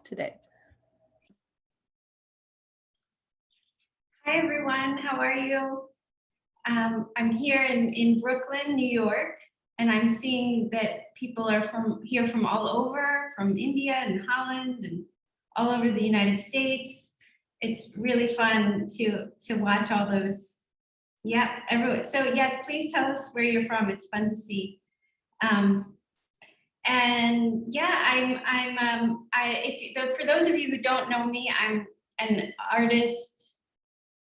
today. Hi everyone, how are you? I'm here in Brooklyn, New York, and I'm seeing that people are here from all over, from India and Holland and all over the United States. It's really fun to watch all those. Yeah, everyone. So yes, please tell us where you're from. It's fun to see. And yeah, for those of you who don't know me, I'm an artist,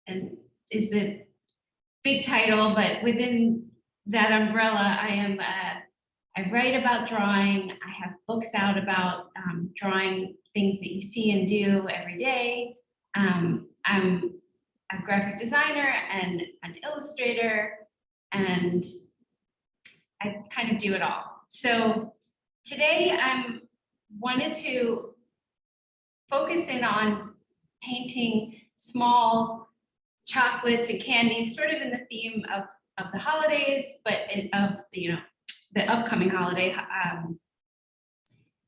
and is the big title, but within that umbrella, I write about drawing. I have books out about drawing things that you see and do every day. I'm a graphic designer and an illustrator, and I kind of do it all. So today I wanted to focus in on painting small chocolates and candies, sort of in the theme of the holidays, but of the upcoming holiday,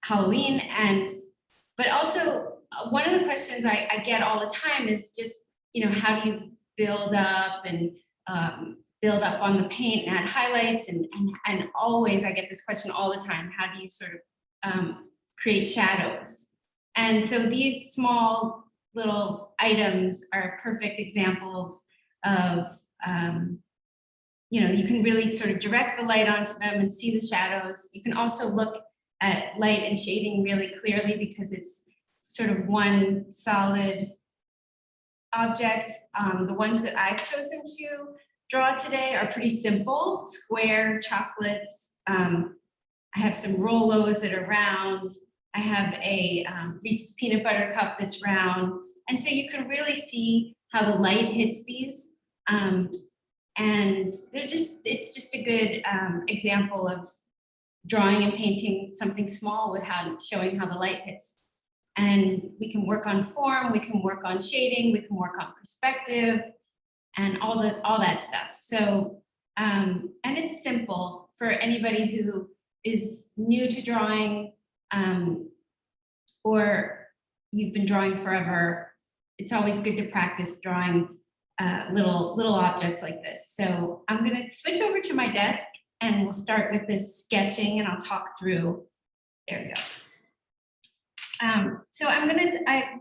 Halloween, but also one of the questions I get all the time is just, how do you build up and build up on the paint and add highlights, and always I get this question all the time: how do you sort of create shadows? And so these small little items are perfect examples of, you can really sort of direct the light onto them and see the shadows. You can also look at light and shading really clearly because it's sort of one solid object. The ones that I've chosen to draw today are pretty simple: square chocolates. I have some Rolos that are round. I have a Reese's peanut butter cup that's round. And so you can really see how the light hits these. And it's just a good example of drawing and painting something small without showing how the light hits. And we can work on form, we can work on shading, we can work on perspective, and all that stuff. So, and it's simple for anybody who is new to drawing, or you've been drawing forever. It's always good to practice drawing little objects like this. So I'm going to switch over to my desk and we'll start with this sketching, and I'll talk through. There we go. So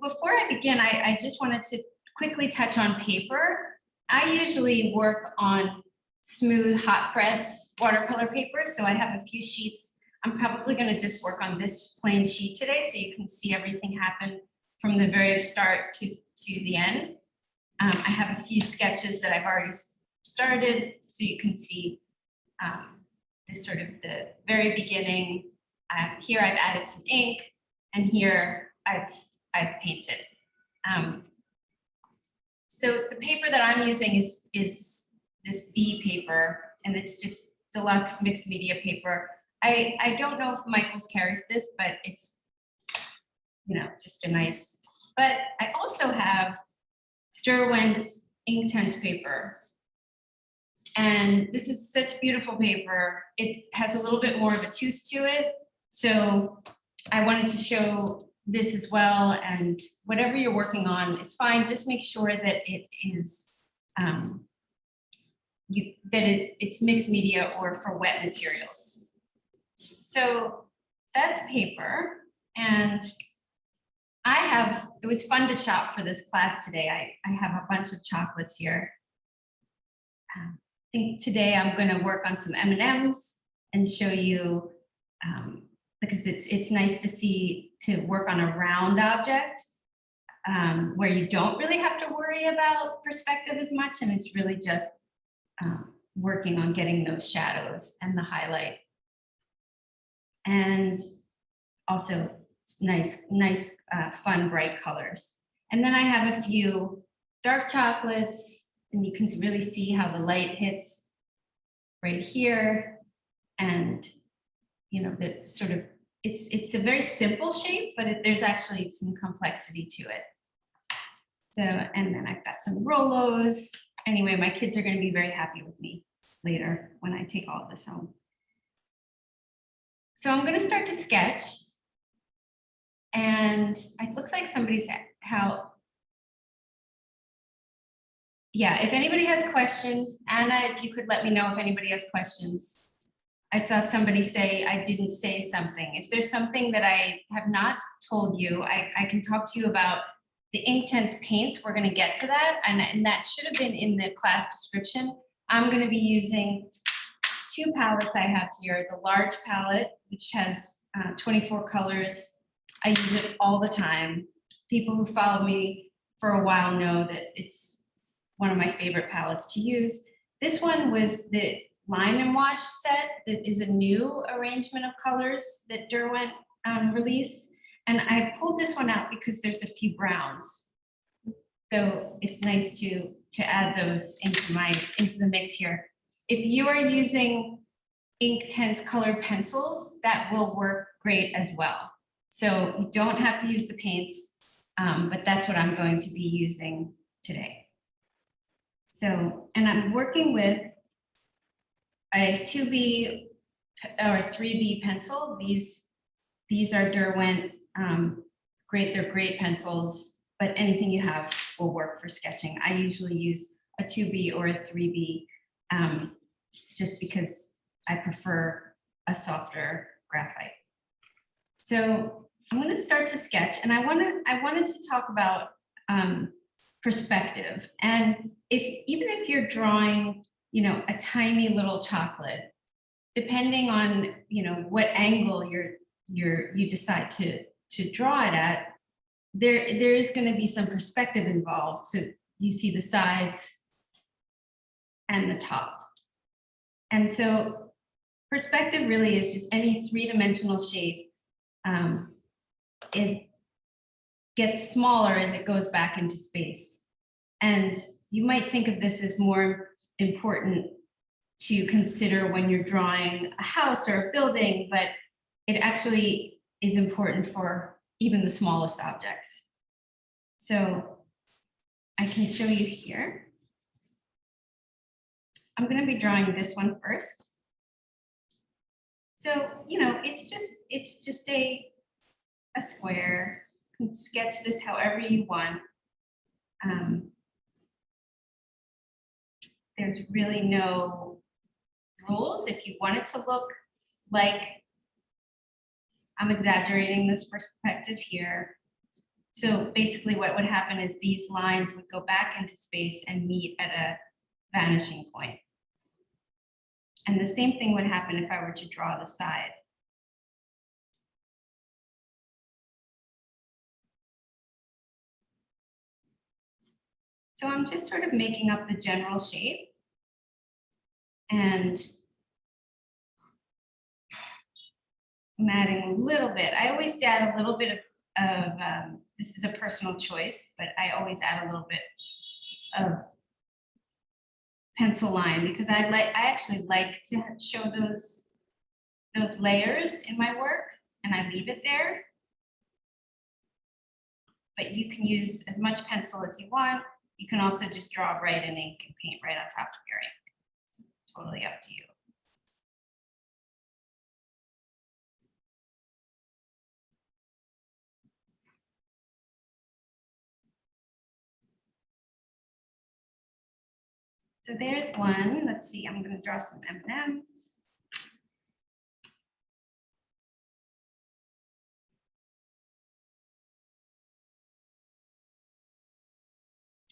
before I begin, I just wanted to quickly touch on paper. I usually work on smooth hot press watercolor paper, so I have a few sheets. I'm probably going to just work on this plain sheet today so you can see everything happen from the very start to the end. I have a few sketches that I've already started so you can see this sort of the very beginning. Here I've added some ink, and here I've painted. So the paper that I'm using is this B paper, and it's just deluxe mixed media paper. I don't know if Michaels carries this, but it's, just a nice, but I also have Derwent Inktense paper. And this is such beautiful paper. It has a little bit more of a tooth to it. So I wanted to show this as well, and whatever you're working on is fine. Just make sure that it is, it's mixed media or for wet materials. So that's paper, and it was fun to shop for this class today. I have a bunch of chocolates here. I think today I'm going to work on some M&Ms and show you, because it's nice to work on a round object where you don't really have to worry about perspective as much, and it's really just working on getting those shadows and the highlight. And also nice, fun, bright colors. And then I have a few dark chocolates, and you can really see how the light hits right here. And, the sort of, it's a very simple shape, but there's actually some complexity to it. So, and then I've got some Rolos. Anyway, my kids are going to be very happy with me later when I take all of this home. So I'm going to start to sketch. And it looks like somebody's yeah, if anybody has questions, Anna, if you could let me know if anybody has questions. I saw somebody say I didn't say something. If there's something that I have not told you, I can talk to you about the Inktense paints. We're gonna get to that, and that should have been in the class description. I'm gonna be using two palettes I have here. The large palette, which has 24 colors. I use it all the time. People who follow me for a while know that it's one of my favorite palettes to use. This one was the line and wash set that is a new arrangement of colors that Derwent released. And I pulled this one out because there's a few browns. So it's nice to add those into the mix here. If you are using Inktense colored pencils, that will work great as well. So you don't have to use the paints, but that's what I'm going to be using today. So, and I'm working with a 2B or 3B pencil. These are Derwent, they're great pencils, but anything you have will work for sketching. I usually use a 2B or a 3B just because I prefer a softer graphite. So I'm going to start to sketch, and I wanted to talk about perspective. And even if you're drawing, you know, a tiny little chocolate, depending on, you know, what angle you decide to draw it at, there is going to be some perspective involved. So you see the sides and the top. And so perspective really is just any three-dimensional shape. It gets smaller as it goes back into space. And you might think of this as more important to consider when you're drawing a house or a building, but it actually is important for even the smallest objects. So I can show you here. I'm going to be drawing this one first. So, you know, it's just a square. You can sketch this however you want. There's really no rules. If you want it to look like I'm exaggerating this perspective here. So basically what would happen is these lines would go back into space and meet at a vanishing point. And the same thing would happen if I were to draw the side. So I'm just sort of making up the general shape. And I'm adding a little bit. I always add a little bit of this is a personal choice, but I always add a little bit of pencil line because I actually like to show those layers in my work, and I leave it there. But you can use as much pencil as you want. You can also just draw right in ink and paint right on top of your ink. It's totally up to you. So there's one. Let's see, I'm going to draw some M&Ms.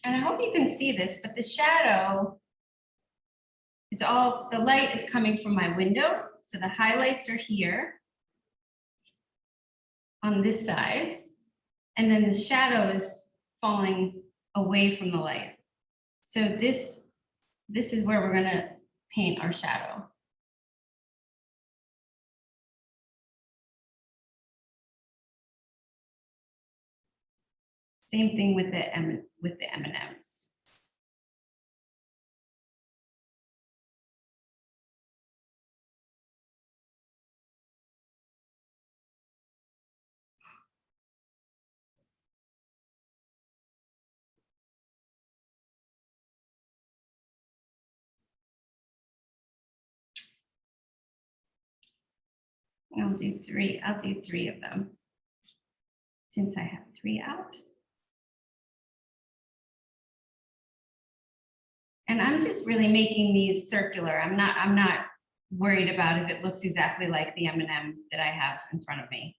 And I hope you can see this, but the shadow is all, the light is coming from my window. So the highlights are here on this side. And then the shadow is falling away from the light. So this is where we're going to paint our shadow. Same thing with the M&Ms. I'll do three of them. since I have 3 out. And I'm just really making these circular. I'm not worried about if it looks exactly like the M&M that I have in front of me.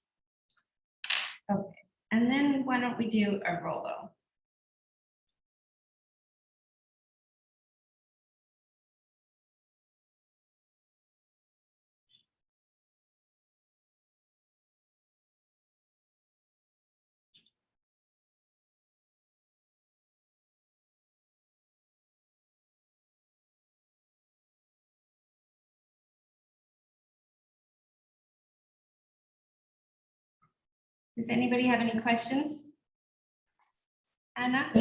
Okay, and then why don't we do a Rolo? Does anybody have any questions? Anna?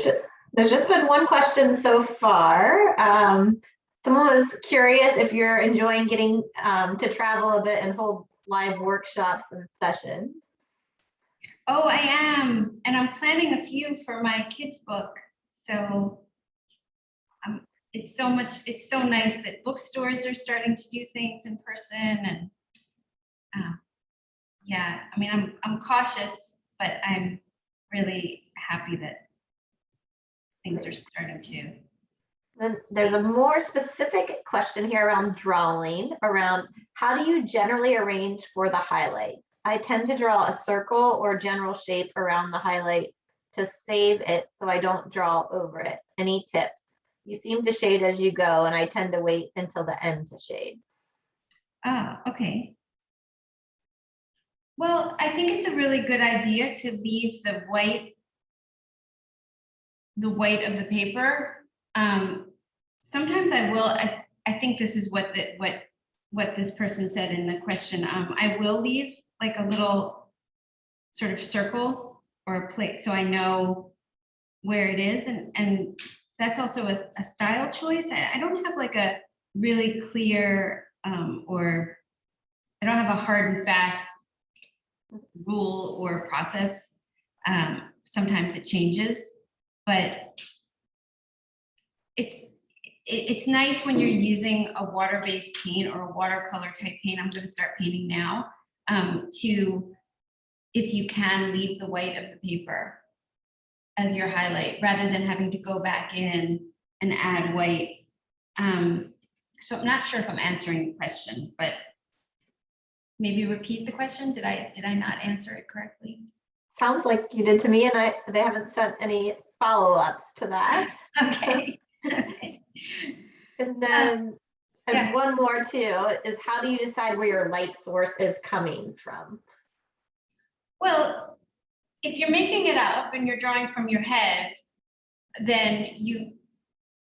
There's just been one question so far. Someone was curious if you're enjoying getting to travel a bit and hold live workshops and sessions. Oh, I am. And I'm planning a few for my kids' book. So it's so nice that bookstores are starting to do things in person. And yeah, I mean, I'm cautious, but I'm really happy that things are starting to. Then there's a more specific question here around drawing, around how do you generally arrange for the highlights? I tend to draw a circle or general shape around the highlight to save it so I don't draw over it. Any tips? You seem to shade as you go, and I tend to wait until the end to shade. Ah, okay. Well, I think it's a really good idea to leave the white of the paper. Sometimes I will. I think this is what this person said in the question. I will leave like a little sort of circle or a plate so I know where it is, and that's also a style choice. I don't have like a really clear or I don't have a hard and fast rule or process. Sometimes it changes, but it's nice when you're using a water-based paint or a watercolor type paint. I'm going to start painting now. To, if you can, leave the white of the paper as your highlight rather than having to go back in and add white. So I'm not sure if I'm answering the question, but maybe repeat the question. Did I not answer it correctly? Sounds like you did to me, and they haven't sent any follow-ups to that. Okay. Okay. And then and one more too is, how do you decide where your light source is coming from? Well, if you're making it up and you're drawing from your head, then you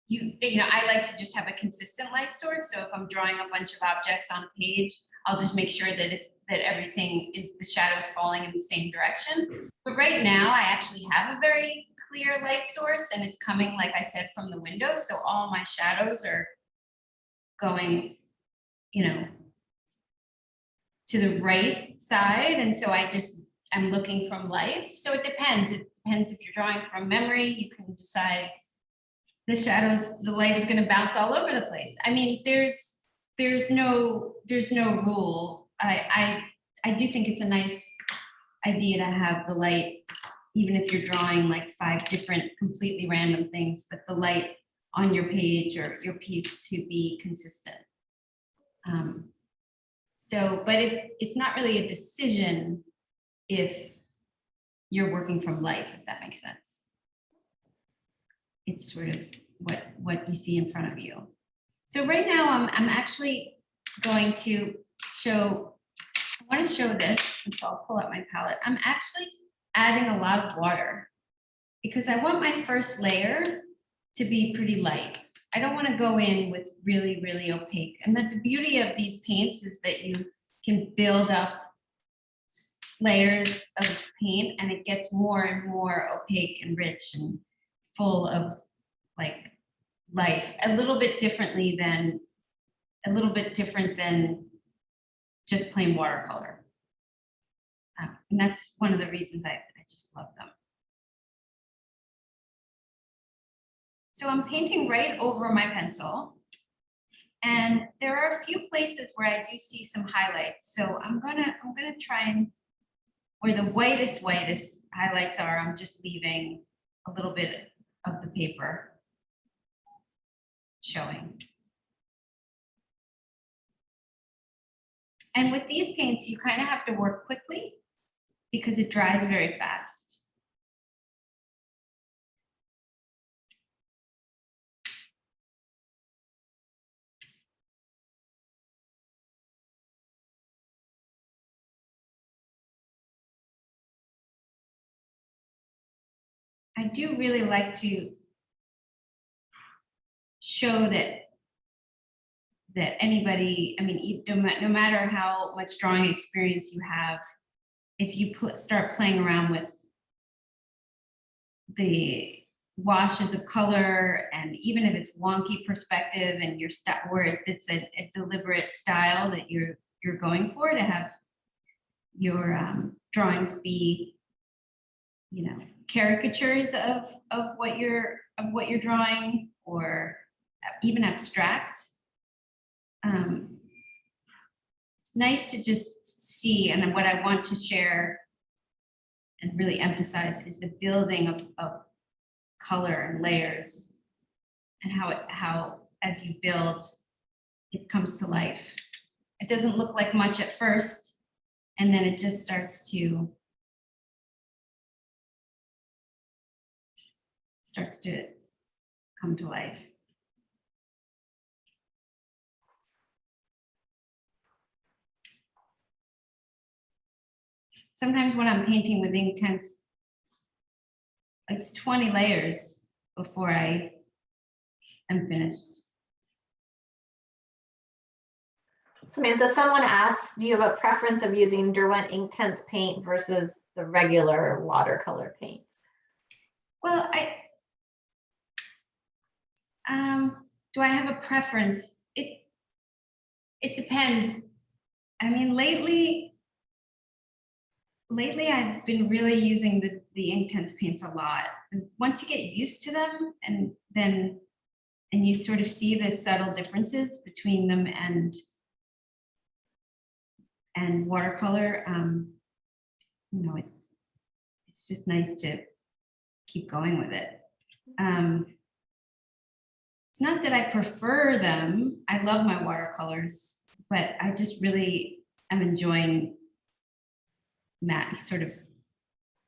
know, I like to just have a consistent light source. So if I'm drawing a bunch of objects on a page, I'll just make sure that everything is, the shadows falling in the same direction. But right now I actually have a very clear light source and it's coming, like I said, from the window. So all my shadows are going, you know, to the right side. And so I'm looking from life. So it depends. It depends if you're drawing from memory, you can decide the shadows, the light is going to bounce all over the place. I mean, there's no rule. I do think it's a nice idea to have the light, even if you're drawing like 5 different completely random things, but the light on your page or your piece to be consistent. But it's not really a decision if you're working from life, if that makes sense. It's sort of what you see in front of you. So right now I'm actually going to show, I want to show this, and so I'll pull out my palette. I'm actually adding a lot of water because I want my first layer to be pretty light. I don't want to go in with really, really opaque. And that the beauty of these paints is that you can build up layers of paint and it gets more and more opaque and rich and full of like life, a little bit different than just plain watercolor. And that's one of the reasons I just love them. So I'm painting right over my pencil. And there are a few places where I do see some highlights. So I'm gonna try and where the whitest highlights are, I'm just leaving a little bit of the paper showing. And with these paints, you kind of have to work quickly because it dries very fast. I do really like to show that anybody, I mean, no matter how much drawing experience you have, if you start playing around with the washes of color, and even if it's wonky perspective and your where it's a deliberate style that you're going for, to have your drawings be, you know, caricatures of what you're drawing, or even abstract. It's nice to just see, and what I want to share and really emphasize is the building of color and layers, and how as you build, it comes to life. It doesn't look like much at first, and then it just starts to come to life. Sometimes when I'm painting with Inktense, it's 20 layers before I am finished. Samantha, someone asked, do you have a preference of using Derwent Inktense paint versus the regular watercolor paint? Well, do I have a preference? It depends. I mean, lately I've been really using the Inktense paints a lot. Once you get used to them, and you sort of see the subtle differences between them and watercolor, you know, it's just nice to keep going with it. It's not that I prefer them. I love my watercolors, but I just really am enjoying sort of,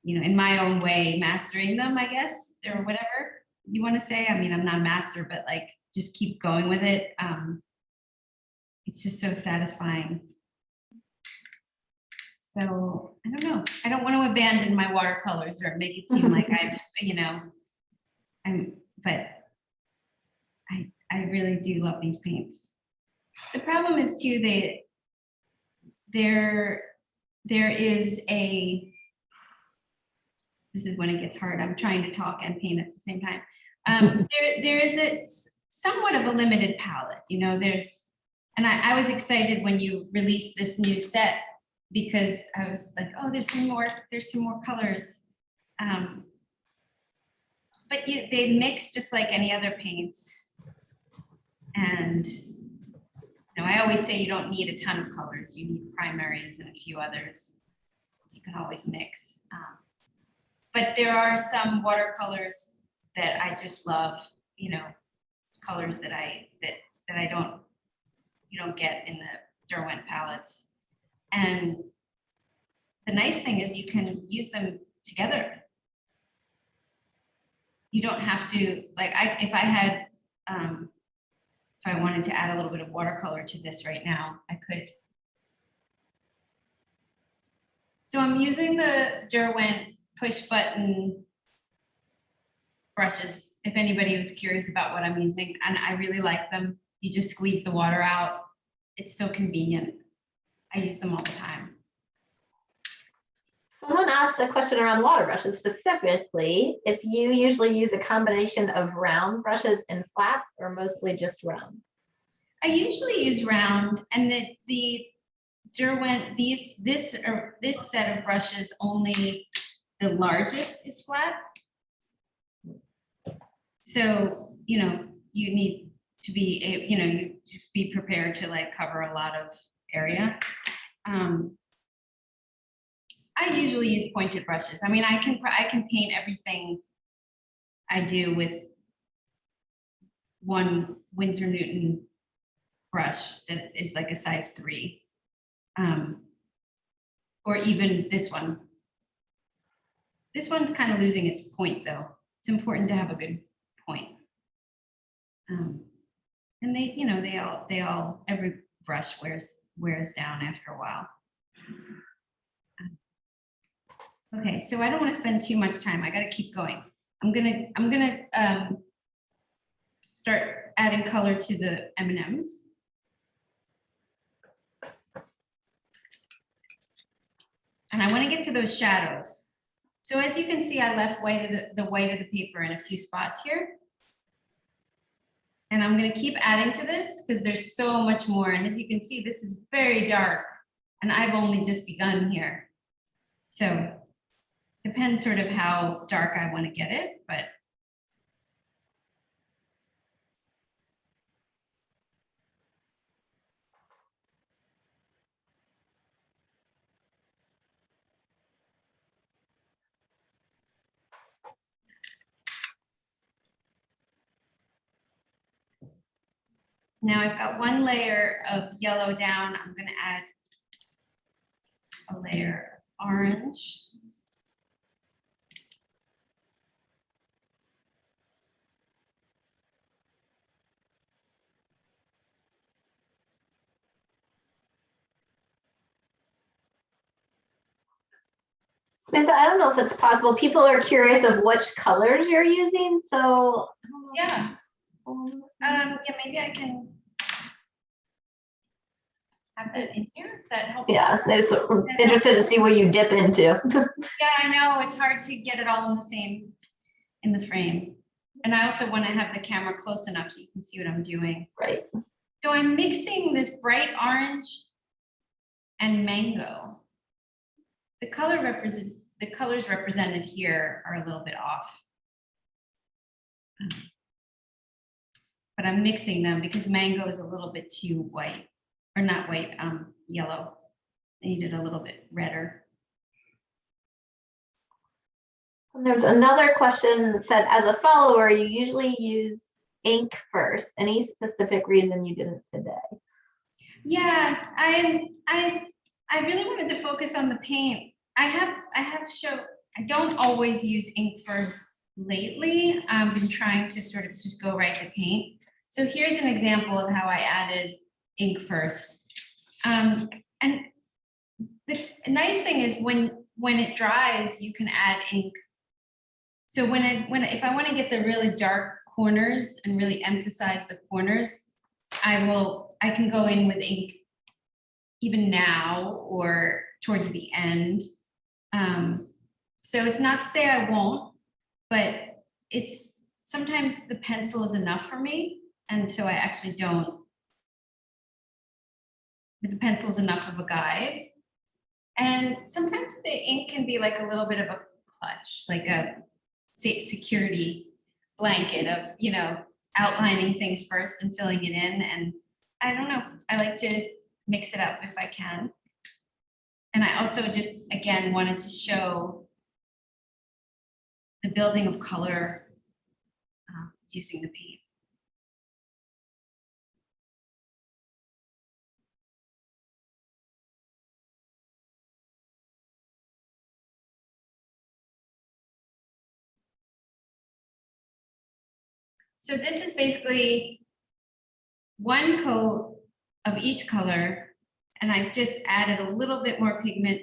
you know, in my own way, mastering them, I guess, or whatever you want to say. I mean, I'm not a master, but like, just keep going with it. It's just so satisfying. So I don't know. I don't want to abandon my watercolors or make it seem like I've, you know, but I really do love these paints. The problem is too, there is a, this is when it gets hard. I'm trying to talk and paint at the same time. There is a somewhat of a limited palette, you know. And I was excited when you released this new set, because I was like, oh, there's some more colors. But they mix just like any other paints. And you know, I always say you don't need a ton of colors. You need primaries and a few others. So you can always mix. But there are some watercolors that I just love. You know, colors that you don't get in the Derwent palettes. And the nice thing is you can use them together. You don't have to, like, if I wanted to add a little bit of watercolor to this right now, I could. So I'm using the Derwent push button brushes, if anybody was curious about what I'm using, and I really like them. You just squeeze the water out. It's so convenient. I use them all the time. Someone asked a question around water brushes, specifically if you usually use a combination of round brushes and flats, or mostly just round. I usually use round, and the Derwent, this set of brushes, only the largest is flat. So, you know, you need to be, you know, you just be prepared to like cover a lot of area. I usually use pointed brushes. I mean, I can paint everything I do with one Winsor Newton brush that is like a size 3. Or even this one. This one's kind of losing its point though. It's important to have a good point. And they, you know, they all, every brush wears down after a while. Okay, so I don't want to spend too much time. I got to keep going. I'm gonna start adding color to the M&Ms. And I want to get to those shadows. So as you can see, I left the white of the paper in a few spots here. And I'm going to keep adding to this because there's so much more. And as you can see, this is very dark and I've only just begun here. So depends sort of how dark I want to get it, but now I've got one layer of yellow down. I'm going to add a layer of orange. Samantha, I don't know if it's possible. People are curious of which colors you're using, so I don't know. Yeah. Yeah, maybe I can have that in here. Is that helpful? Yeah, they're so interested to see what you dip into. Yeah, I know. It's hard to get it all in the frame. And I also want to have the camera close enough so you can see what I'm doing. Right. So I'm mixing this bright orange and mango. The colors represented here are a little bit off. But I'm mixing them because mango is a little bit too white, or not white, yellow. I need it a little bit redder. And there's another question that said, as a follower, you usually use ink first. Any specific reason you didn't today? Yeah, I really wanted to focus on the paint. I don't always use ink first lately. I've been trying to sort of just go right to paint. So here's an example of how I added ink first. And the nice thing is when it dries, you can add ink. So if I want to get the really dark corners and really emphasize the corners, I can go in with ink even now or towards the end. So it's not to say I won't, but it's sometimes the pencil is enough for me. And so I actually don't, but the pencil is enough of a guide. And sometimes the ink can be like a little bit of a clutch, like a security blanket of, you know, outlining things first and filling it in. And I don't know, I like to mix it up if I can. And I also just, again, wanted to show the building of color using the paint. So this is basically one coat of each color, and I've just added a little bit more pigment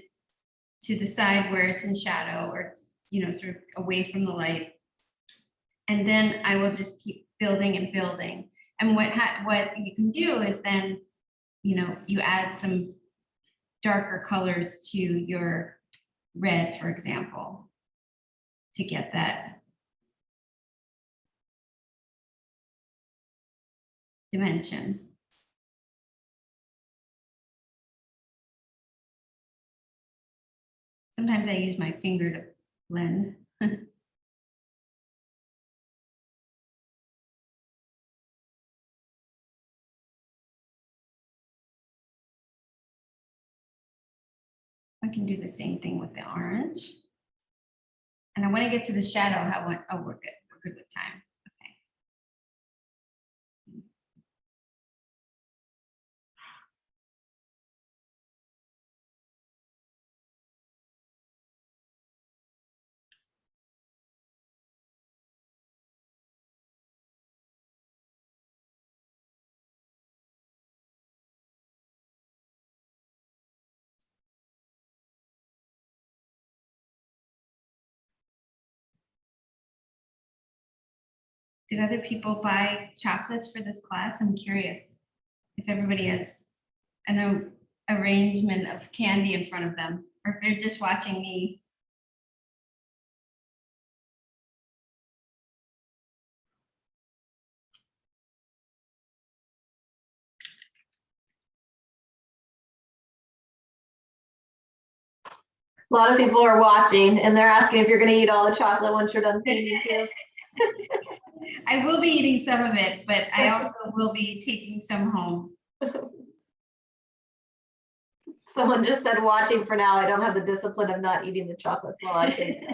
to the side where it's in shadow or it's, you know, sort of away from the light. And then I will just keep building and building. And what you can do is then, you know, you add some darker colors to your red, for example, to get that dimension. Sometimes I use my finger to blend. I can do the same thing with the orange. And I want to get to the shadow. Oh, we're good. We're good with time. Okay. Did other people buy chocolates for this class? I'm curious if everybody has an arrangement of candy in front of them, or if they're just watching me. A lot of people are watching and they're asking if you're going to eat all the chocolate once you're done painting too. I will be eating some of it, but I also will be taking some home. Someone just said watching for now. I don't have the discipline of not eating the chocolates while I paint.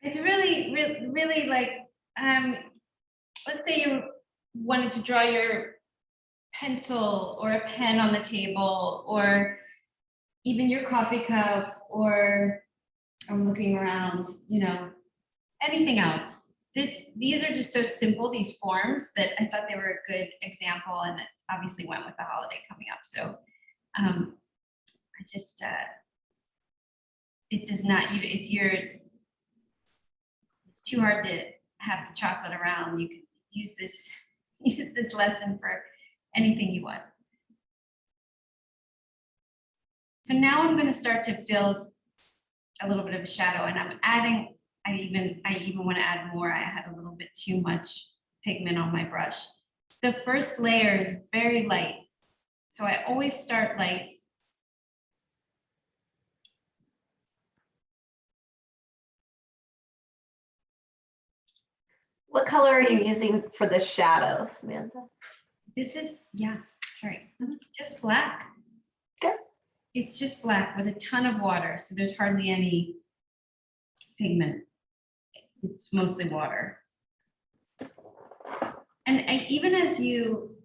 It's really like, let's say you wanted to draw your pencil or a pen on the table, or even your coffee cup, or I'm looking around, you know, anything else. These are just so simple, these forms, that I thought they were a good example, and it obviously went with the holiday coming up. So I just, it does not, it's too hard to have the chocolate around. You can use this lesson for anything you want. So now I'm going to start to build a little bit of a shadow, and I'm adding, I even want to add more. I had a little bit too much pigment on my brush. The first layer is very light, so I always start light. What color are you using for the shadow, Samantha? This is, yeah, sorry, it's just black. Okay. It's just black with a ton of water, so there's hardly any pigment. It's mostly water. And even as you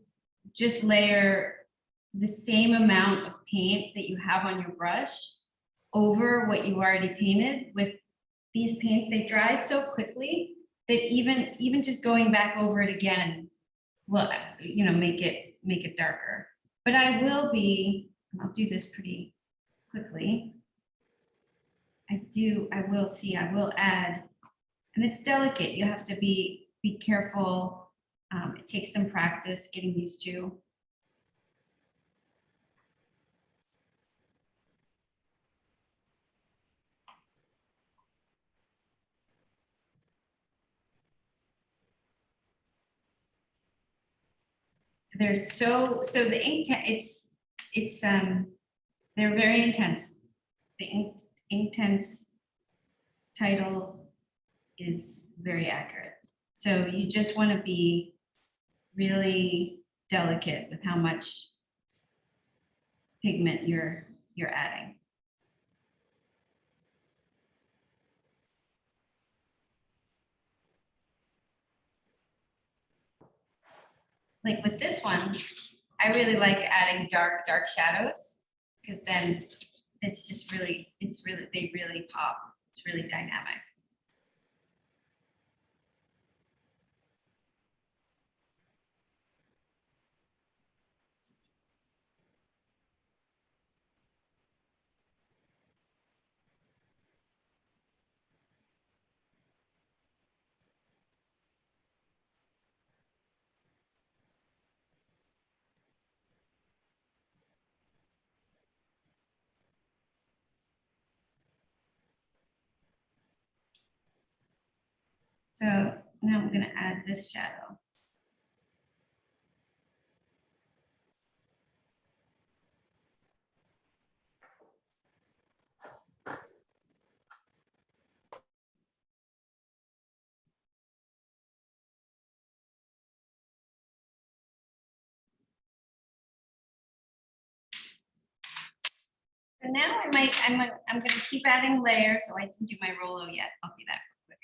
just layer the same amount of paint that you have on your brush over what you already painted, with these paints, they dry so quickly that even just going back over it again will, you know, make it darker. But I will do this pretty quickly. I will add, and it's delicate. You have to be careful. It takes some practice getting used to. There's so the ink, they're very intense. The Inktense title is very accurate. So you just want to be really delicate with how much pigment you're adding. Like with this one, I really like adding dark shadows, because then it's just really, they really pop. It's really dynamic. So now I'm going to add this shadow. now I'm gonna keep adding layers, so I didn't do my Rolo yet. I'll do that real quick.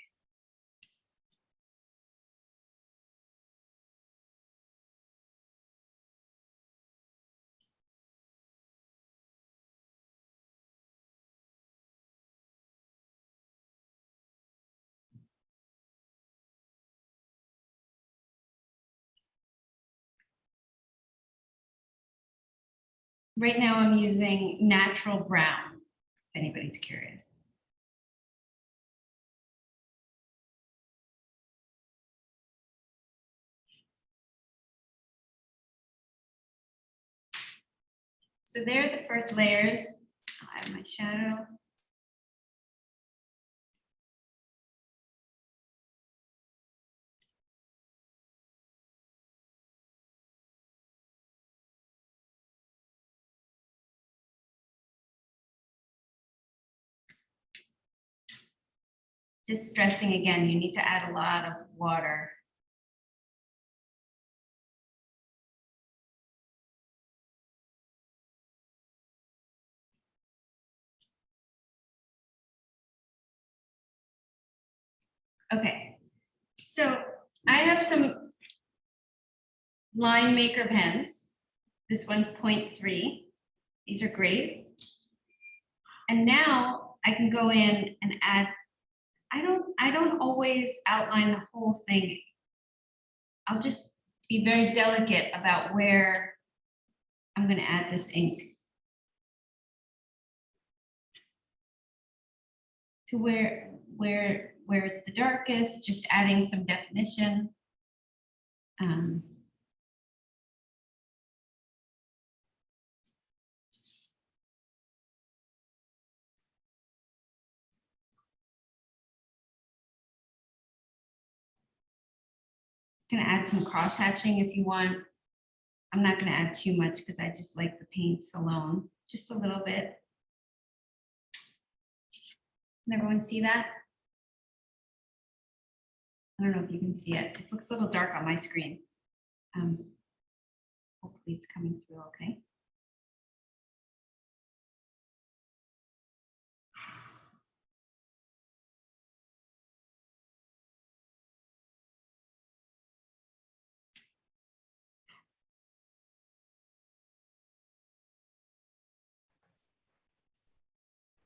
Right now I'm using natural brown, if anybody's curious. So there are the first layers. I have my shadow. Just stressing again, you need to add a lot of water. Okay, so I have some line maker pens. This one's 0.3. These are great. And now I can go in and add, I don't always outline the whole thing. I'll just be very delicate about where I'm going to add this ink. To where it's the darkest, just adding some definition. Gonna add some cross hatching if you want. I'm not gonna add too much because I just like the paints alone, just a little bit. Can everyone see that? I don't know if you can see it. It looks a little dark on my screen. Hopefully it's coming through okay.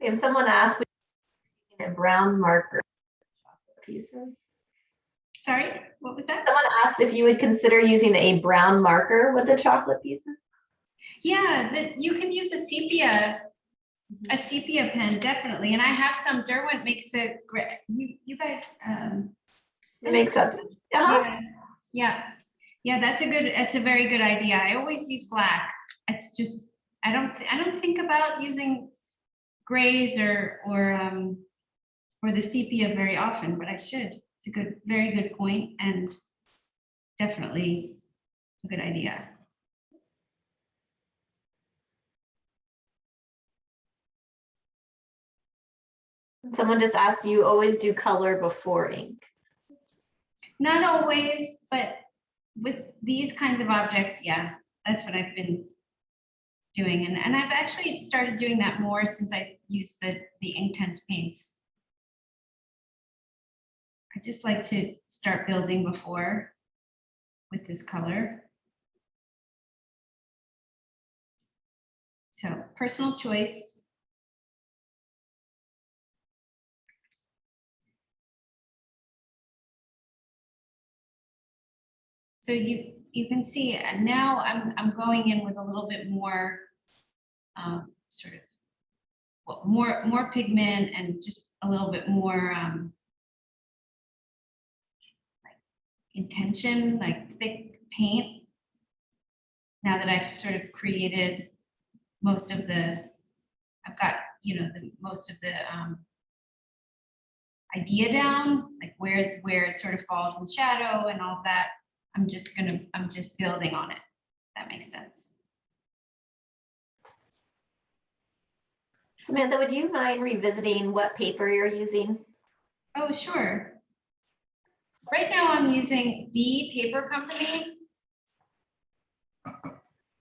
And someone asked, would you use a brown marker chocolate pieces? Sorry, what was that? Someone asked if you would consider using a brown marker with the chocolate pieces. Yeah, you can use a sepia pen, definitely. And I have some. Derwent makes a great. You guys. It makes up. Yeah. That's a very good idea. I always use black. It's just I don't think about using grays or the sepia very often, but I should. It's a very good point, and definitely a good idea. Someone just asked, do you always do color before ink? Not always, but with these kinds of objects, yeah, that's what I've been doing. And I've actually started doing that more since I used the Inktense paints. I just like to start building before with this color. So personal choice. So you can see now I'm going in with a little bit more sort of more pigment and just a little bit more like intention, like thick paint. Now that I've sort of created most of the, I've got most of the idea down, like where it sort of falls in shadow and all that. I'm just building on it. That makes sense. Samantha, would you mind revisiting what paper you're using? Oh, sure. Right now I'm using B Paper Company.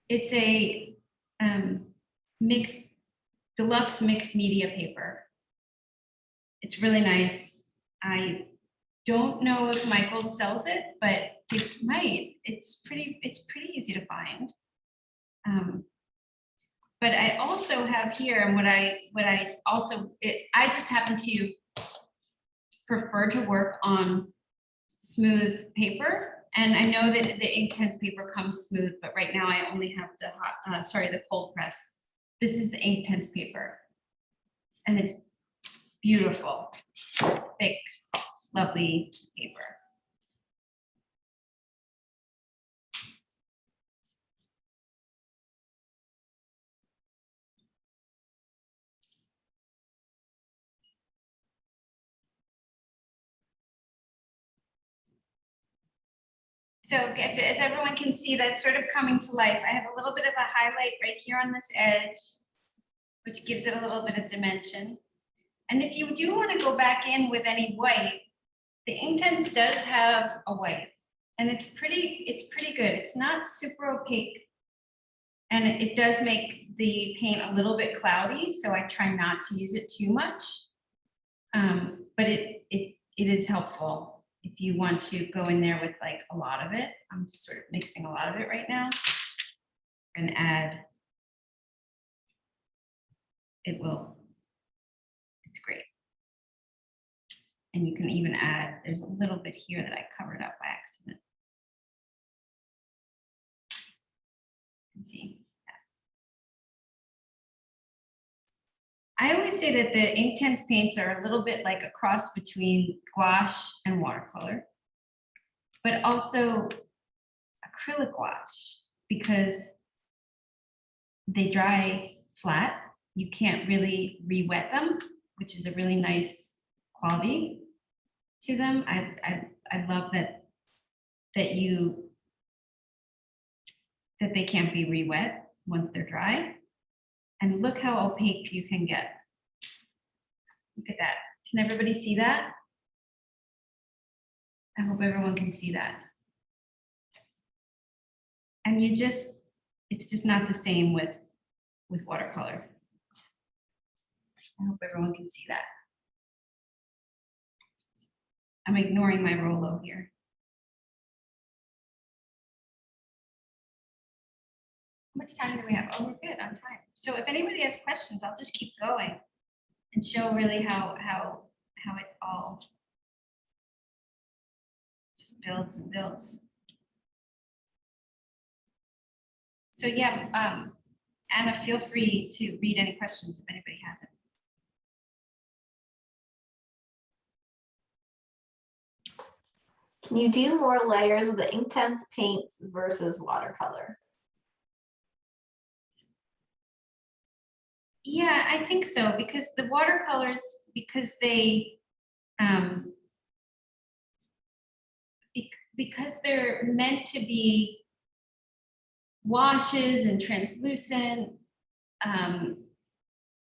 It's a mixed deluxe mixed media paper. It's really nice. I don't know if Michaels sells it, but it might. It's pretty easy to find. But I also have here, and I just happen to prefer to work on smooth paper. And I know that the Inktense paper comes smooth, but right now I only have the the cold press. This is the Inktense paper. And it's beautiful, thick, lovely paper. So as everyone can see, that's sort of coming to life. I have a little bit of a highlight right here on this edge, which gives it a little bit of dimension. And if you do want to go back in with any white, the Inktense does have a white, and it's pretty good. It's not super opaque, and it does make the paint a little bit cloudy, so I try not to use it too much. But it is helpful if you want to go in there with like a lot of it. I'm just sort of mixing a lot of it right now and add. It's great. And you can even add, there's a little bit here that I covered up by accident. You can see that. I always say that the Inktense paints are a little bit like a cross between gouache and watercolor, but also acrylic gouache, because they dry flat. You can't really re-wet them, which is a really nice quality to them. I love that they can't be re-wet once they're dry. And look how opaque you can get. Look at that. Can everybody see that? I hope everyone can see that. And it's just not the same with watercolor. I hope everyone can see that. I'm ignoring my Rolo here. How much time do we have? Oh, we're good on time. So if anybody has questions, I'll just keep going and show really how it all just builds and builds. So yeah, Anna, feel free to read any questions if anybody has it. Can you do more layers with the Inktense paints versus watercolor? Yeah, I think so, because the watercolors, because they're meant to be washes and translucent,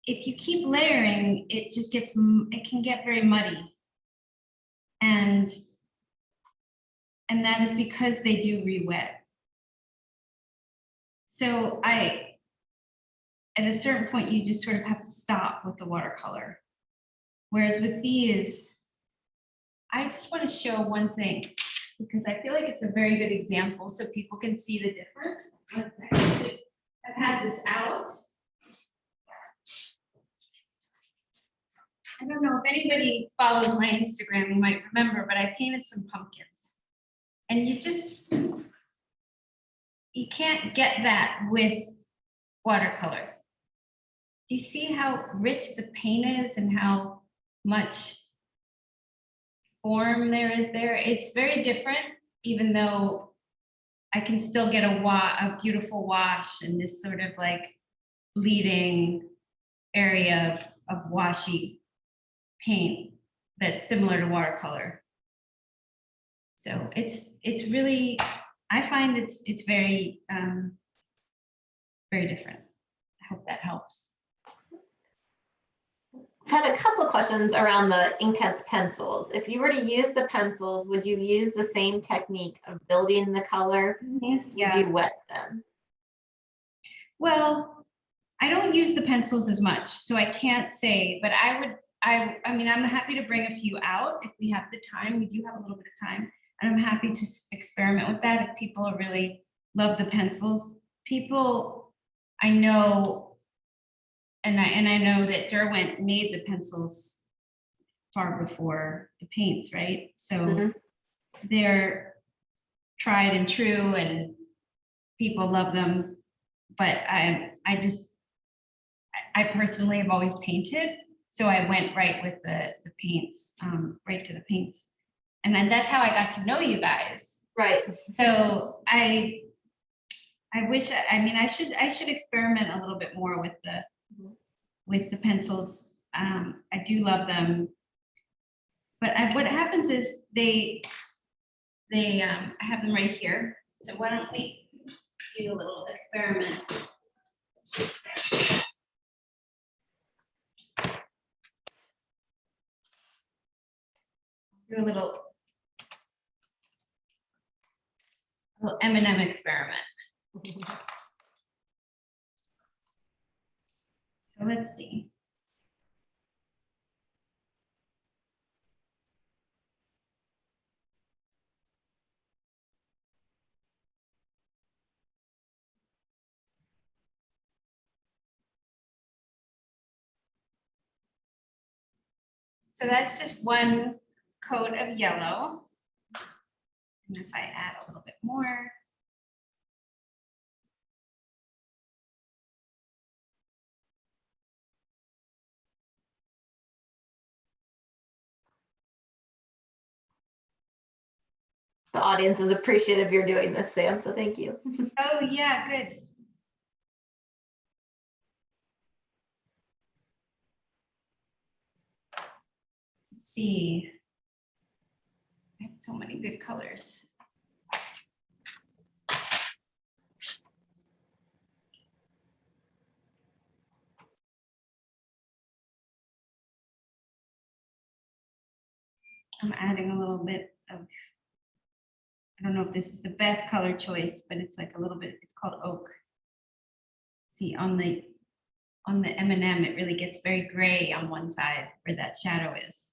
if you keep layering, it can get very muddy. And that is because they do re-wet. So at a certain point, you just sort of have to stop with the watercolor. Whereas with these, I just want to show one thing, because I feel like it's a very good example so people can see the difference. I've had this out. I don't know if anybody follows my Instagram, you might remember, but I painted some pumpkins. And you can't get that with watercolor. Do you see how rich the paint is and how much form there is there? It's very different, even though I can still get a beautiful wash in this sort of like leading area of washy paint that's similar to watercolor. So it's really, I find it's very, very different. I hope that helps. I've had a couple of questions around the Inktense pencils. If you were to use the pencils, would you use the same technique of building the color? Yeah. Would you wet them? Well, I don't use the pencils as much, so I can't say, but I mean, I'm happy to bring a few out if we have the time. We do have a little bit of time, and I'm happy to experiment with that if people really love the pencils. People I know, and I know that Derwent made the pencils far before the paints, right? So they're tried and true, and people love them. But I personally have always painted, so I went right with the paints, right to the paints, and then that's how I got to know you guys. Right. So I wish, I mean, I should experiment a little bit more with the pencils. I do love them, but what happens is I have them right here. So why don't we do a little experiment? Do a little M&M experiment. So let's see. So that's just one coat of yellow. And if I add a little bit more. The audience is appreciative you're doing this, Sam, so thank you. Oh yeah, good. Let's see. I have so many good colors. I'm adding a little bit of, I don't know if this is the best color choice, but it's like a little bit, it's called oak. See, on the M&M, it really gets very gray on one side where that shadow is.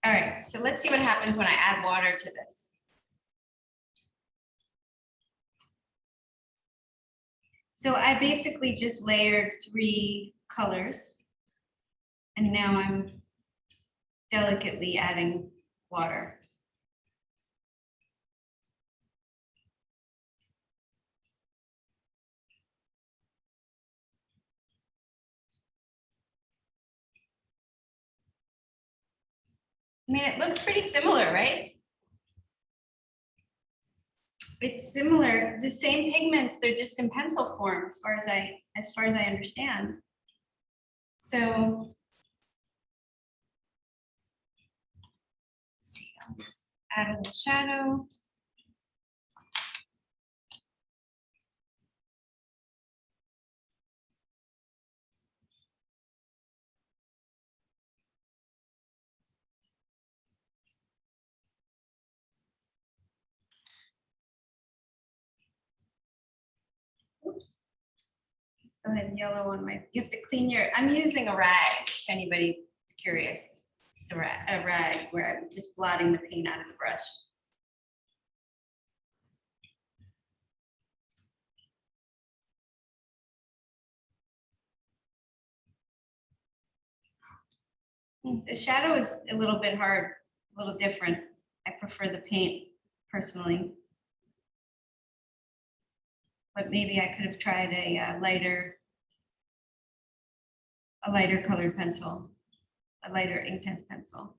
All right, so let's see what happens when I add water to this. So I basically just layered 3 colors, and now I'm delicately adding water. I mean, it looks pretty similar, right? It's similar, the same pigments, they're just in pencil form as far as I understand. So let's see, I'll just add a little shadow. Oops. Still have yellow on my, you have to clean your, I'm using a rag, if anybody's curious. It's a rag where I'm just blotting the paint out of the brush. The shadow is a little bit hard, a little different. I prefer the paint personally. But maybe I could have tried a lighter colored pencil, a lighter Inktense pencil.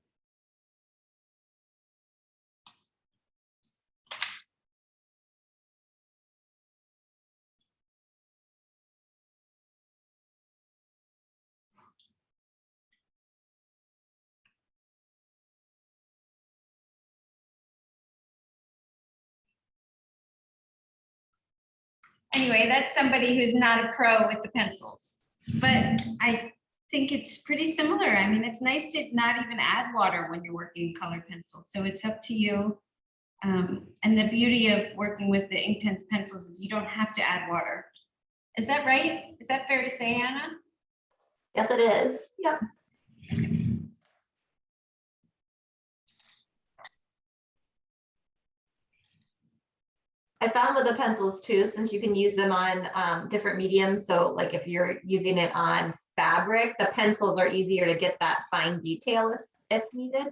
Anyway, that's somebody who's not a pro with the pencils. But I think it's pretty similar. I mean, it's nice to not even add water when you're working colored pencils. So it's up to you. And the beauty of working with the Inktense pencils is you don't have to add water. Is that right? Is that fair to say, Anna? Yes, it is. Yep. I found with the pencils too, since you can use them on different mediums. So like if you're using it on fabric, the pencils are easier to get that fine detail if needed.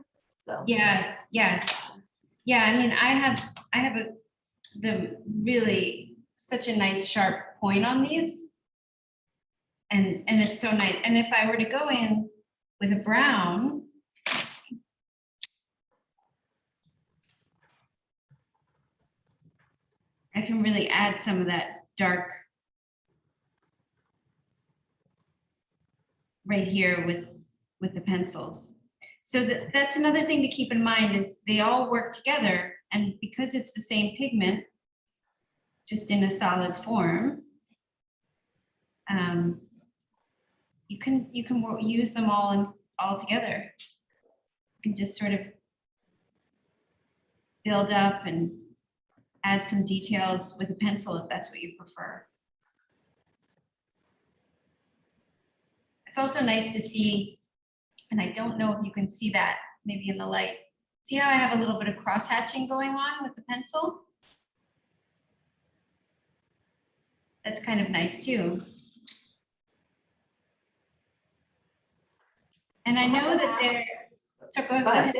So Yes, yes. Yeah, I mean, I have the really such a nice sharp point on these. And it's so nice. And if I were to go in with a brown, I can really add some of that dark right here with the pencils. So that's another thing to keep in mind is they all work together, and because it's the same pigment, just in a solid form, you can use them all together. You can just sort of build up and add some details with a pencil if that's what you prefer. It's also nice to see, and I don't know if you can see that maybe in the light. See how I have a little bit of cross hatching going on with the pencil? That's kind of nice too. And I know that they're, so go ahead.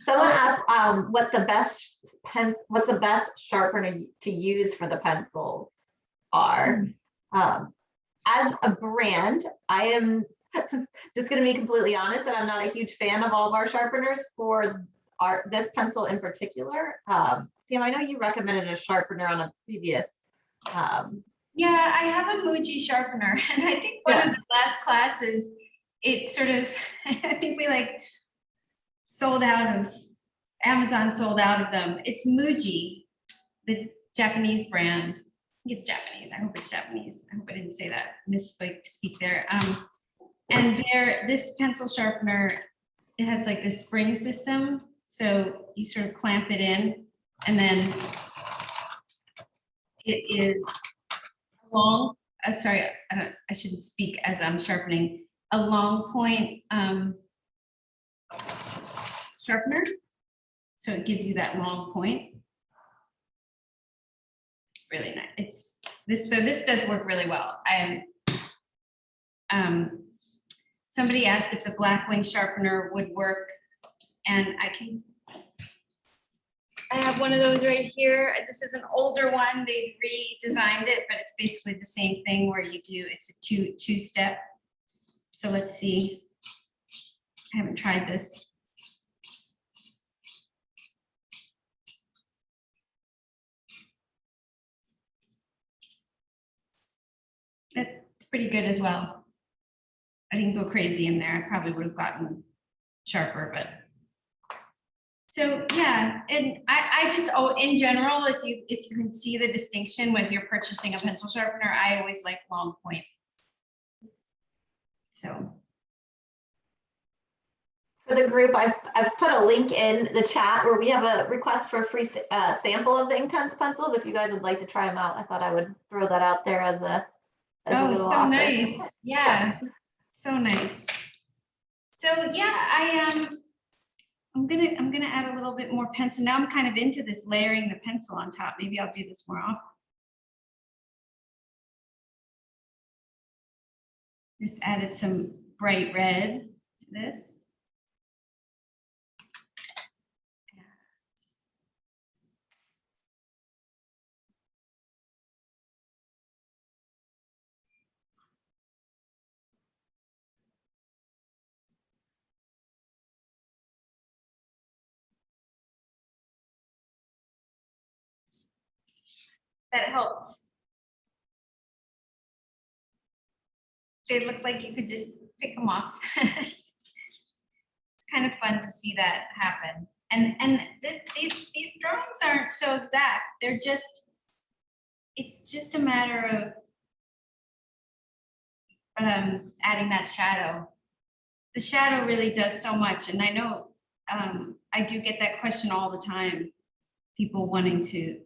Someone asked what's the best sharpener to use for the pencils are. As a brand, I am just going to be completely honest that I'm not a huge fan of all of our sharpeners for this pencil in particular. Sam, I know you recommended a sharpener on a previous. Yeah, I have a Muji sharpener, and I think one of the last classes, it sort of, I think we like sold out of, Amazon sold out of them. It's Muji, the Japanese brand. I think it's Japanese. I hope it's Japanese. I hope I didn't say that. Misspeak there. And this pencil sharpener, it has like this spring system. So you sort of clamp it in, and then it is long. Sorry, I shouldn't speak as I'm sharpening. A long point sharpener. So it gives you that long point. Really nice. So this does work really well. Somebody asked if the Blackwing sharpener would work, and I have one of those right here. This is an older one. They've redesigned it, but it's basically the same thing where it's a two-step. So let's see. I haven't tried this. That's pretty good as well. I didn't go crazy in there. I probably would have gotten sharper, but so yeah. And I just in general, if you can see the distinction when you're purchasing a pencil sharpener, I always like long point. So for the group, I've put a link in the chat where we have a request for a free sample of the Inktense pencils. If you guys would like to try them out, I thought I would throw that out there as a little so offer. nice. Yeah, so nice. So yeah, I'm gonna add a little bit more pencil. Now I'm kind of into this layering the pencil on top. Maybe I'll do this more often. Just added some bright red to this. That helped. They look like you could just pick them off. It's kind of fun to see that happen. And these drawings aren't so exact. They're just it's just a matter of adding that shadow. The shadow really does so much, and I know I do get that question all the time. People wanting to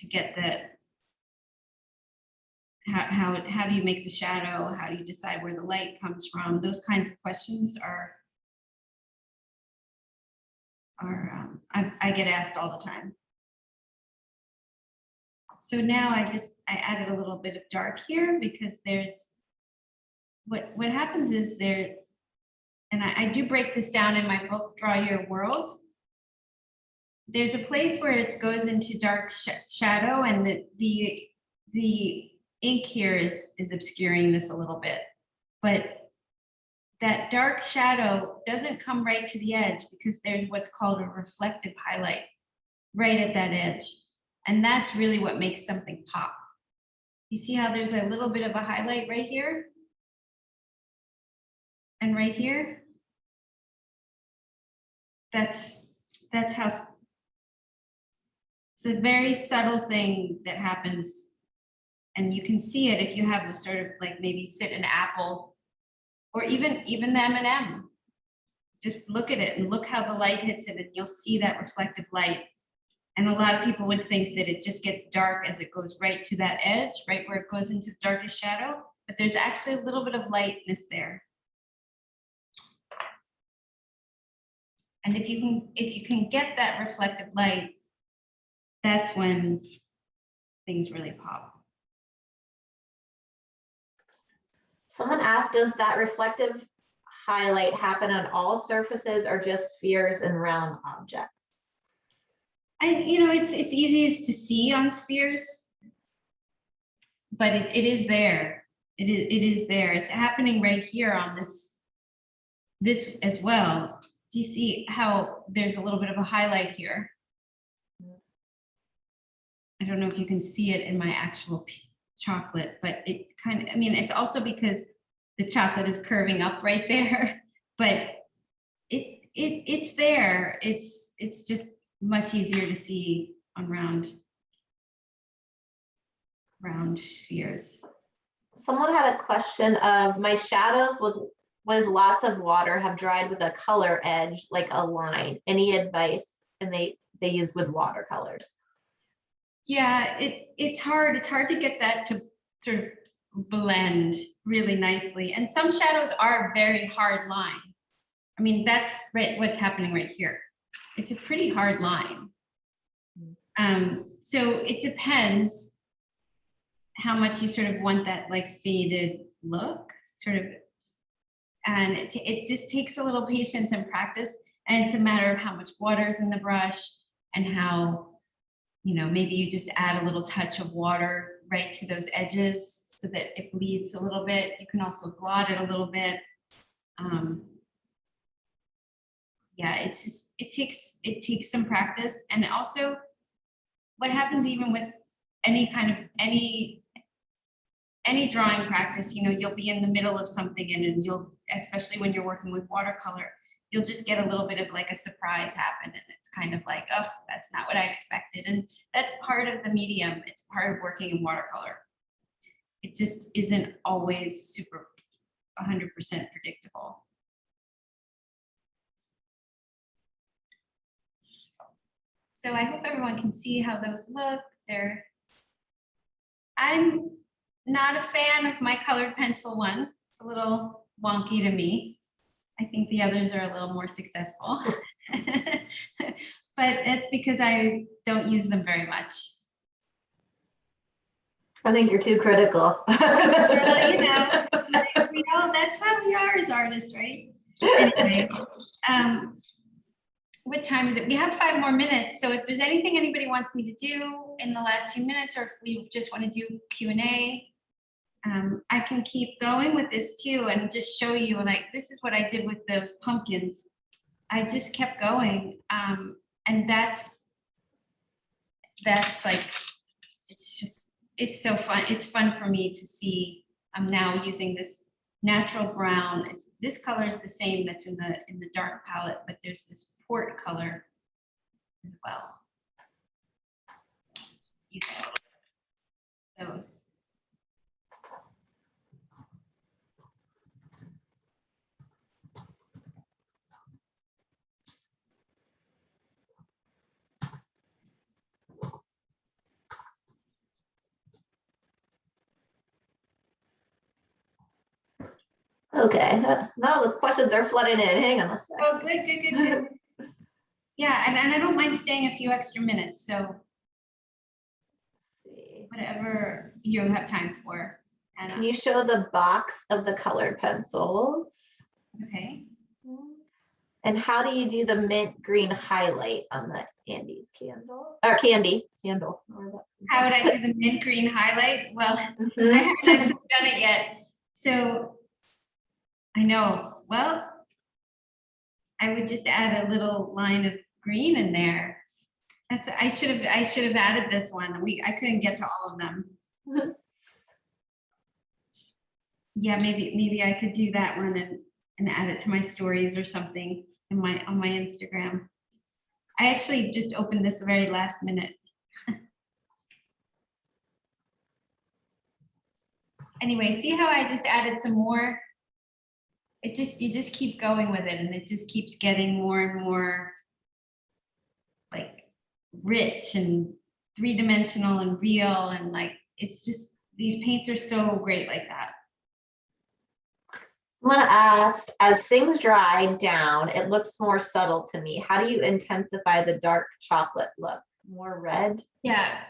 get that. How do you make the shadow? How do you decide where the light comes from? Those kinds of questions are I get asked all the time. So now I added a little bit of dark here because there's what happens is there, and I do break this down in my book, Draw Your World. There's a place where it goes into dark shadow, and the ink here is obscuring this a little bit, but that dark shadow doesn't come right to the edge because there's what's called a reflective highlight right at that edge. And that's really what makes something pop. You see how there's a little bit of a highlight right here? And right here? That's how, it's a very subtle thing that happens. And you can see it if you have a sort of like maybe sit an apple or even the M&M. Just look at it and look how the light hits it and you'll see that reflective light. And a lot of people would think that it just gets dark as it goes right to that edge, right where it goes into the darkest shadow, but there's actually a little bit of lightness there. And if you can get that reflective light, that's when things really pop. Someone asked, does that reflective highlight happen on all surfaces or just spheres and round objects? It's easiest to see on spheres, but it is there. It is there. It's happening right here on this as well. Do you see how there's a little bit of a highlight here? I don't know if you can see it in my actual chocolate, but it kind of, I mean, it's also because the chocolate is curving up right there, but it's there. It's just much easier to see on round spheres. Someone had a question of my shadows with lots of water have dried with a color edge, like a line. Any advice? And they use with watercolors. Yeah, it's hard. It's hard to get that to sort of blend really nicely. And some shadows are a very hard line. I mean, that's what's happening right here. It's a pretty hard line. So it depends how much you sort of want that like faded look, sort of, and it just takes a little patience and practice. And it's a matter of how much water is in the brush and how, maybe you just add a little touch of water right to those edges so that it bleeds a little bit. You can also blot it a little bit. Yeah, it takes some practice. And also what happens even with any kind of any drawing practice, you'll be in the middle of something and you'll, especially when you're working with watercolor, you'll just get a little bit of like a surprise happen. And it's kind of like, oh, that's not what I expected. And that's part of the medium. It's part of working in watercolor. It just isn't always super 100% predictable. So I hope everyone can see how those look. I'm not a fan of my colored pencil one. It's a little wonky to me. I think the others are a little more successful. But that's because I don't use them very much. I think you're too critical. Well, that's how we are as artists, right? Anyway, what time is it? We have 5 more minutes. So if there's anything anybody wants me to do in the last few minutes, or if we just want to do Q&A, I can keep going with this too and just show you, like, this is what I did with those pumpkins. I just kept going. And that's like, it's so fun. It's fun for me to see. I'm now using this natural brown. This color is the same that's in the dark palette, but there's this port color as well. using those. Okay, now the questions are flooding in. Hang on a second. Oh, good. Yeah, and I don't mind staying a few extra minutes, so See. whatever you have time for. Can Anna. you show the box of the colored pencils? Okay. And how do you do the mint green highlight on the Andy's candle or candy candle? How would I do the mint green highlight? Well, Mhm. I haven't actually done it yet. So I know, well, I would just add a little line of green in there. I should have added this one. I couldn't get to all of them. Mhm. Yeah, maybe I could do that one and add it to my stories or something on my Instagram. I actually just opened this the very last minute. Anyway, see how I just added some more? You just keep going with it and it just keeps getting more and more like rich and three-dimensional and real, and like it's just, these paints are so great like that. Someone asked, as things dry down, it looks more subtle to me. How do you intensify the dark chocolate look? More red? Yeah,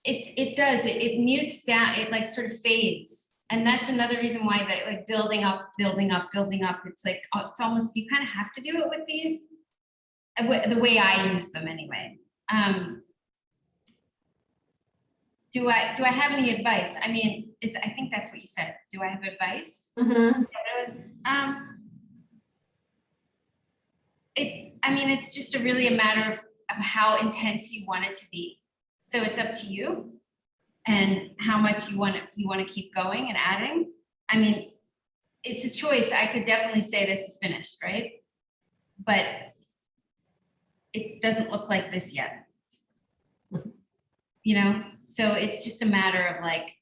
it does. It mutes down. It like sort of fades, and that's another reason why that like building up. It's like it's almost, you kind of have to do it with these. The way I use them anyway. Do I have any advice? I mean, I think that's what you said. Do I have advice? Mm-hmm. I mean, it's just really a matter of how intense you want it to be. So it's up to you and how much you want to keep going and adding. I mean, it's a choice. I could definitely say this is finished, right? But it doesn't look like this yet. You know? So it's just a matter of like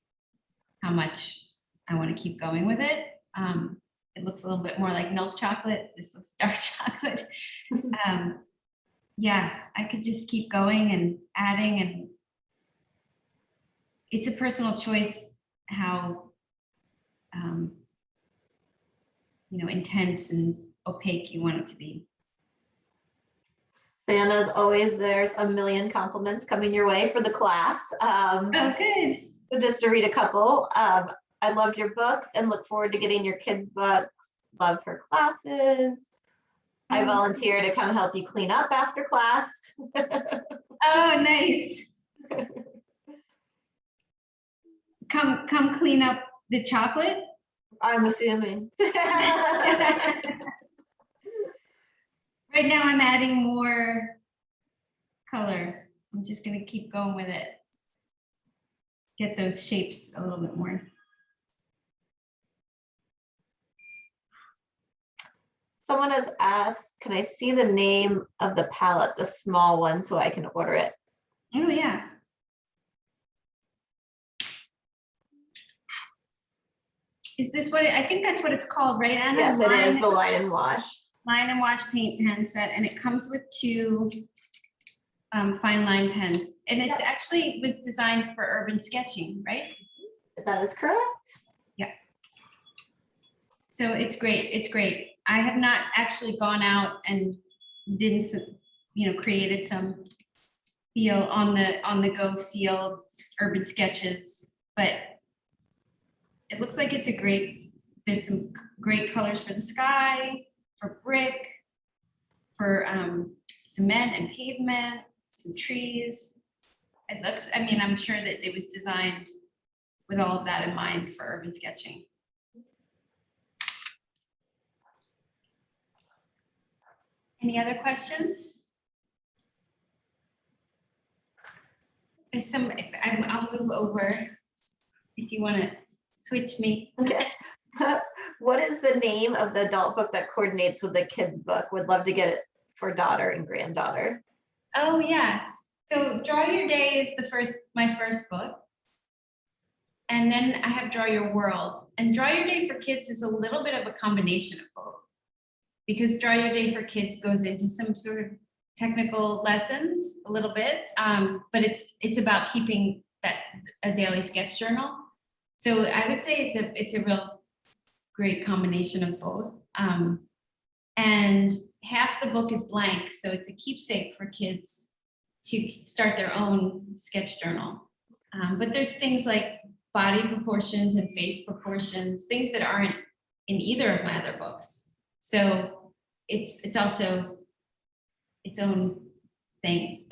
how much I want to keep going with it. It looks a little bit more like milk chocolate. This looks dark chocolate. Yeah, I could just keep going and adding, and it's a personal choice how intense and opaque you want it to be. Santa's always, there's a million compliments coming your way for the class. Oh, good. So just to read a couple, I loved your books and look forward to getting your kids' books. Love her classes. I volunteer to come help you clean up after class. Oh, nice. Come clean up the chocolate? I'm assuming. Right now I'm adding more color. I'm just gonna keep going with it. Get those shapes a little bit more. Someone has asked, can I see the name of the palette, the small one, so I can order it? Oh, yeah. Is this what I think that's what it's called, right, Anna? Yes, it is the line and wash. Line and wash paint pen set, and it comes with 2 fine line pens, and it's actually was designed for urban sketching, right? That is correct. Yeah. So it's great. It's great. I have not actually gone out and created some feel on the go field urban sketches, but it looks like it's there's some great colors for the sky, for brick, for cement and pavement, some trees. It looks, I mean, I'm sure that it was designed with all of that in mind for urban sketching. Any other questions? I'll move over if you want to switch me. Okay. What is the name of the adult book that coordinates with the kids' book? Would love to get it for daughter and granddaughter. Oh, yeah. So Draw Your Day is my first book. And then I have Draw Your World. And Draw Your Day for Kids is a little bit of a combination of both. Because Draw Your Day for Kids goes into some sort of technical lessons a little bit, but it's about keeping a daily sketch journal. So I would say it's a real great combination of both. And half the book is blank, so it's a keepsake for kids to start their own sketch journal. But there's things like body proportions and face proportions, things that aren't in either of my other books. So it's also its own thing.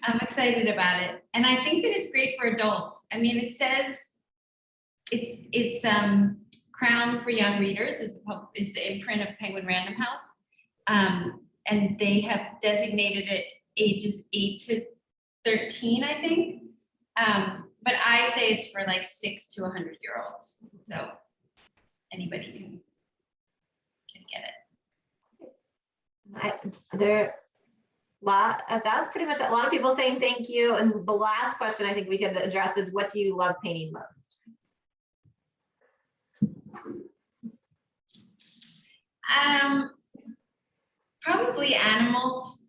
I'm excited about it. And I think that it's great for adults. I mean, it says it's Crown for Young Readers is the imprint of Penguin Random House. And they have designated it ages 8 to 13, I think. But I say it's for like 6 to 100-year-olds. So anybody can get it. That's pretty much it. A lot of people saying thank you. And the last question I think we can address is, what do you love painting most? Probably animals.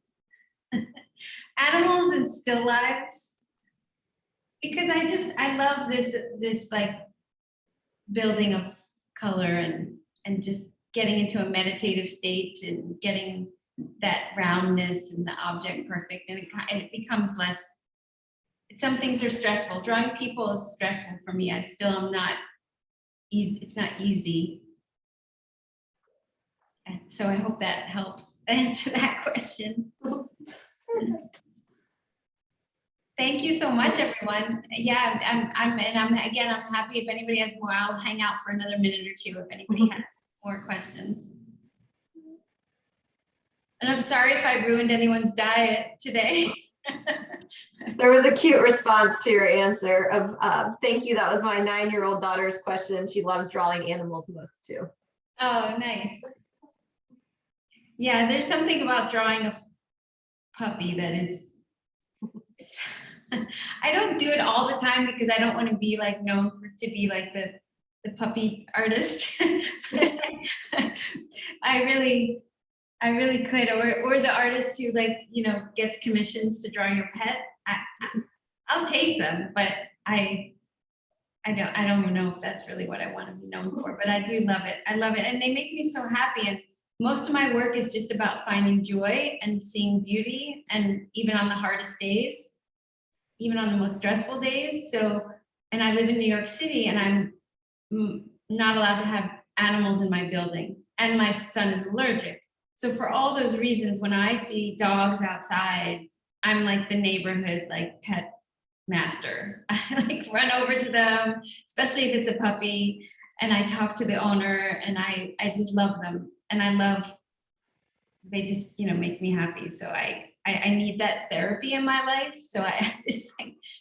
Animals and still lives. Because I love this like building of color and just getting into a meditative state and getting that roundness and the object perfect, and it becomes less. Some things are stressful. Drawing people is stressful for me. I still am not easy. It's not easy. And so I hope that helps answer that question. Thank you so much, everyone. Yeah, I'm happy. If anybody has more, I'll hang out for another minute or two if anybody has more questions. And I'm sorry if I ruined anyone's diet today. There was a cute response to your answer of thank you. That was my 9-year-old daughter's question. She loves drawing animals most too. Oh, nice. Yeah, there's something about drawing a puppy that is. I don't do it all the time because I don't want to be like known to be like the puppy artist. I really could, or the artist who gets commissions to draw your pet. I'll take them, but I don't know if that's really what I want to be known for, but I do love it. I love it, and they make me so happy. And most of my work is just about finding joy and seeing beauty, and even on the hardest days, even on the most stressful days. So, and I live in New York City, and I'm not allowed to have animals in my building, and my son is allergic. So for all those reasons, when I see dogs outside, I'm like the neighborhood pet master. I run over to them, especially if it's a puppy, and I talk to the owner, and I just love them, and they just make me happy. So I need that therapy in my life. So I just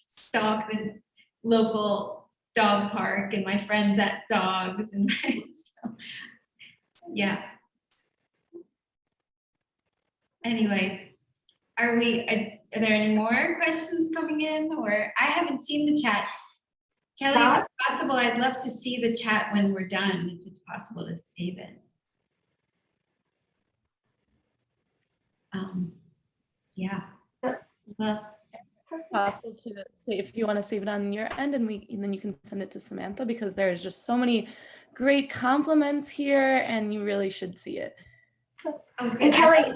stalk the local dog park and my friends at dogs, and so, yeah. Anyway, are there any more questions coming in? Or I haven't seen the chat. Kelly, if it's possible, I'd love to see the chat when we're done, if it's possible to save it. Yeah. Well, it's possible to say if you want to save it on your end, and then you can send it to Samantha, because there's just so many great compliments here, and you really should see it. Okay. And Kelly,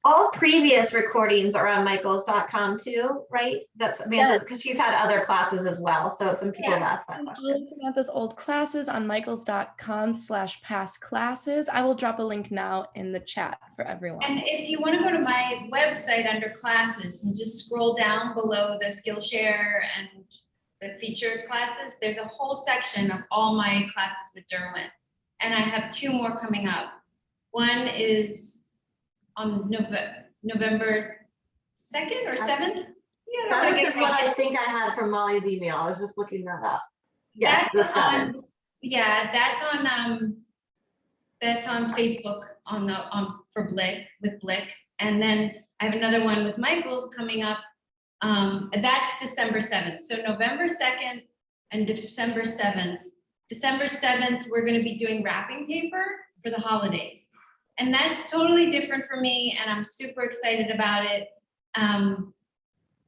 all previous recordings are on michaels.com too, right? That's Samantha's, because she's had other classes as well. So some people have asked that and question. all of Samantha's old classes on michaels.com/past classes. I will drop a link now in the chat for everyone. And if you want to go to my website under classes and just scroll down below the Skillshare and the featured classes, there's a whole section of all my classes with Derwent. And I have 2 more coming up. One is on November 2nd or 7th. Yeah, That is what I think I had from Molly's email. I was just looking that up. Yes, that's the 7th. That's on Facebook for Blick with Blick. And then I have another one with Michael's coming up. That's December 7th. So November 2nd and December 7th. December 7th, we're going to be doing wrapping paper for the holidays. And that's totally different for me, and I'm super excited about it.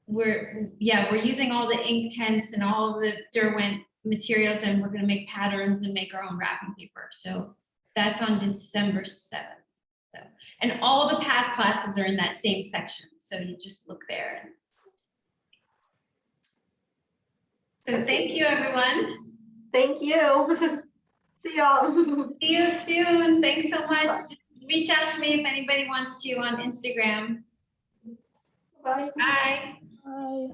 We're using all the Inktense and all the Derwent materials, and we're going to make patterns and make our own wrapping paper. So that's on December 7th. So, and all the past classes are in that same section. So you just look there. So thank you, everyone. Thank you. See y'all. See you soon. Thanks so much. Just reach out to me if anybody wants to on Instagram. Bye. Bye. Bye.